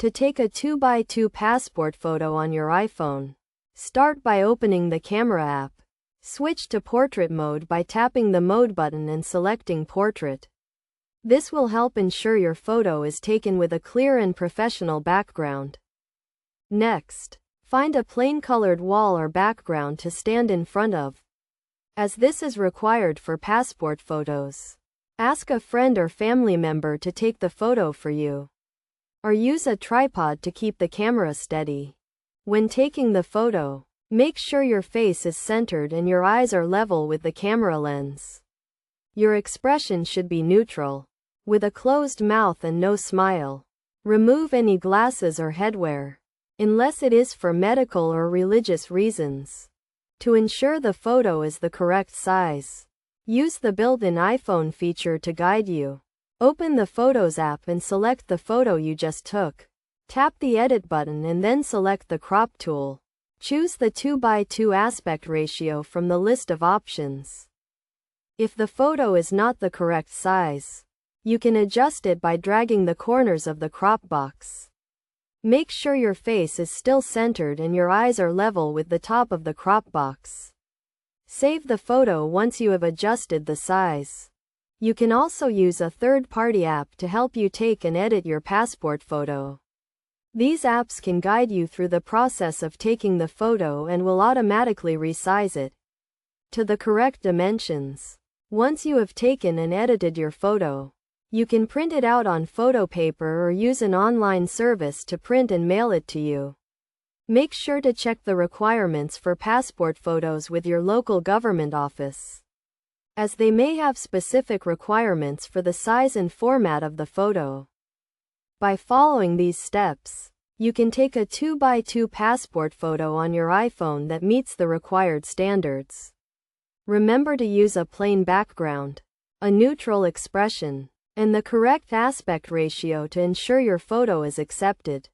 To take a 2x2 passport photo on your iPhone, start by opening the Camera app. Switch to Portrait mode by tapping the Mode button and selecting Portrait. This will help ensure your photo is taken with a clear and professional background. Next, find a plain colored wall or background to stand in front of, as this is required for passport photos. Ask a friend or family member to take the photo for you, or use a tripod to keep the camera steady. When taking the photo, make sure your face is centered and your eyes are level with the camera lens. Your expression should be neutral, with a closed mouth and no smile. Remove any glasses or headwear, unless it is for medical or religious reasons. To ensure the photo is the correct size, use the built-in iPhone feature to guide you. Open the Photos app and select the photo you just took. Tap the Edit button and then select the Crop tool. Choose the 2x2 aspect ratio from the list of options. If the photo is not the correct size, you can adjust it by dragging the corners of the crop box. Make sure your face is still centered and your eyes are level with the top of the crop box. Save the photo once you have adjusted the size. You can also use a third-party app to help you take and edit your passport photo. These apps can guide you through the process of taking the photo and will automatically resize it to the correct dimensions. Once you have taken and edited your photo, you can print it out on photo paper or use an online service to print and mail it to you. Make sure to check the requirements for passport photos with your local government office, as they may have specific requirements for the size and format of the photo. By following these steps, you can take a 2x2 passport photo on your iPhone that meets the required standards. Remember to use a plain background, a neutral expression, and the correct aspect ratio to ensure your photo is accepted.